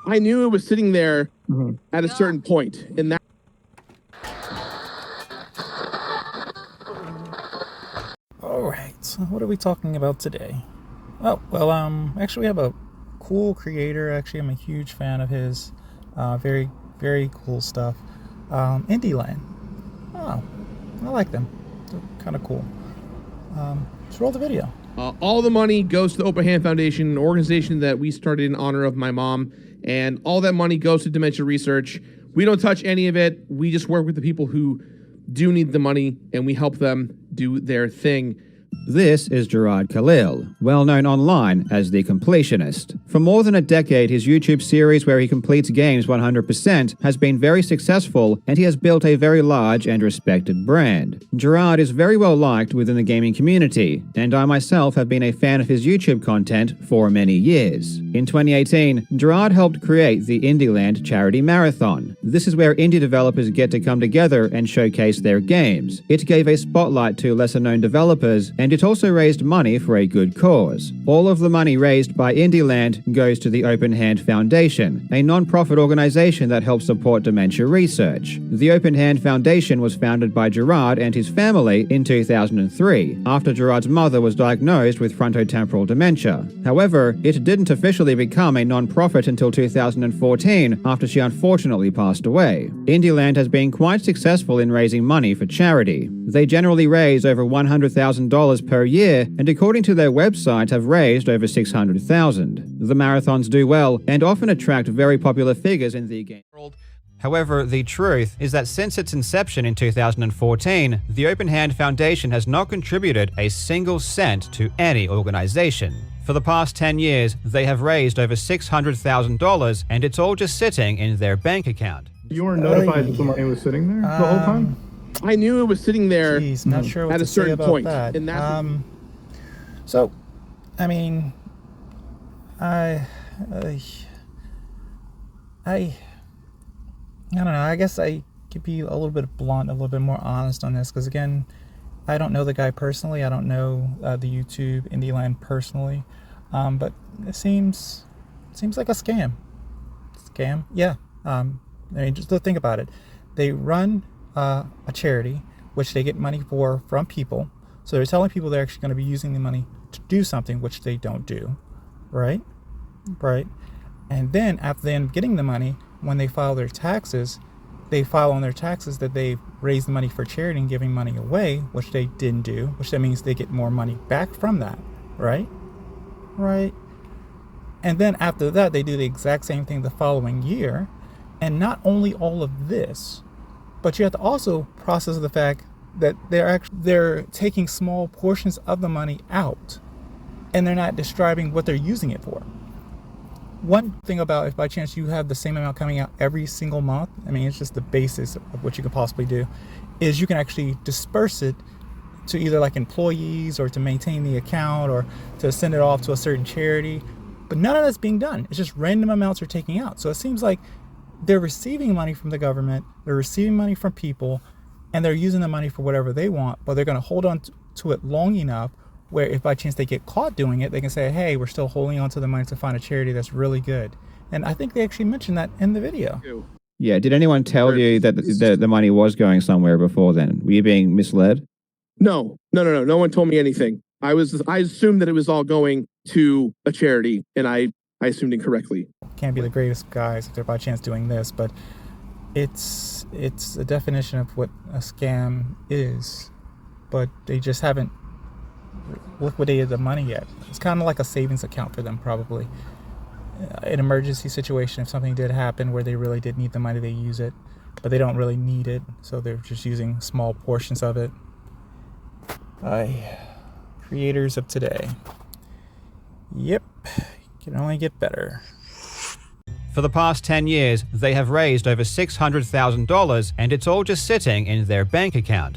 I knew it was sitting there at a certain point, and that. Alright, so what are we talking about today? Oh, well, actually we have a cool creator. Actually, I'm a huge fan of his. Very, very cool stuff. IndieLand. Oh, I like them. They're kind of cool. Let's roll the video. All the money goes to the Open Hand Foundation, an organization that we started in honor of my mom, and all that money goes to dementia research. We don't touch any of it. We just work with the people who do need the money, and we help them do their thing. This is Jirard Khalil, well known online as The Completionist. For more than a decade, his YouTube series where he completes games 100% has been very successful, and he has built a very large and respected brand. Jirard is very well liked within the gaming community, and I myself have been a fan of his YouTube content for many years. In 2018, Jirard helped create the IndieLand charity marathon. This is where indie developers get to come together and showcase their games. It gave a spotlight to lesser-known developers, and it also raised money for a good cause. All of the money raised by IndieLand goes to the Open Hand Foundation, a non-profit organization that helps support dementia research. The Open Hand Foundation was founded by Jirard and his family in 2003, after Jirard's mother was diagnosed with frontotemporal dementia. However, it didn't officially become a non-profit until 2014, after she unfortunately passed away. IndieLand has been quite successful in raising money for charity. They generally raise over $100,000 per year, and according to their website have raised over $600,000. The marathons do well and often attract very popular figures in the game world. However, the truth is that since its inception in 2014, the Open Hand Foundation has not contributed a single cent to any organization. For the past 10 years, they have raised over $600,000, and it's all just sitting in their bank account. You weren't notified that the money was sitting there the whole time? I knew it was sitting there Not sure what at to a certain say about point, that. and that's So, I mean, I don't know. I guess I could be a little bit blunt, a little bit more honest on this, because again, I don't know the guy personally. I don't know the YouTube IndieLand personally, but it seems like a scam. Scam, yeah. I mean, just think about it. They run a charity, which they get money from people. So they're telling people they're actually going to be using the money to do something, which they don't do, right? Right. And then after them getting the money, when they file their taxes, they file on their taxes that they raised the money for charity and giving money away, which they didn't do, which that means they get more money back from that, right? Right. And then after that, they do the exact same thing the following year. And not only all of this, but you have to also process the fact that they're taking small portions of the money out, and they're not describing what they're using it for. One thing about if by chance you have the same amount coming out every single month, I mean, it's just the basis of what you can possibly do, is you can actually disperse it to either like employees or to maintain the account or to send it off to a certain charity. But none of that's being done. It's just random amounts are taking out. So it seems like they're receiving money from the government, they're receiving money from people, and they're using the money for whatever they want, but they're going to hold on to it long enough where if by chance they get caught doing it, they can say, hey, we're still holding on to the money to find a charity that's really good. And I think they actually mentioned that in the video. Yeah, did anyone tell you that the money was going somewhere before then? Were you being misled? No one told me anything. I assumed that it was all going to a charity, and I assumed incorrectly. Can't be the greatest guys if they're by chance doing this, but it's a definition of what a scam is, but they just haven't liquidated the money yet. It's kind of like a savings account for them, probably. An emergency situation, if something did happen where they really did need the money, they use it, but they don't really need it, so they're just using small portions of it. Creators of today. Yep, can only get better. For the past 10 years, they have raised over $600,000, and it's all just sitting in their bank account.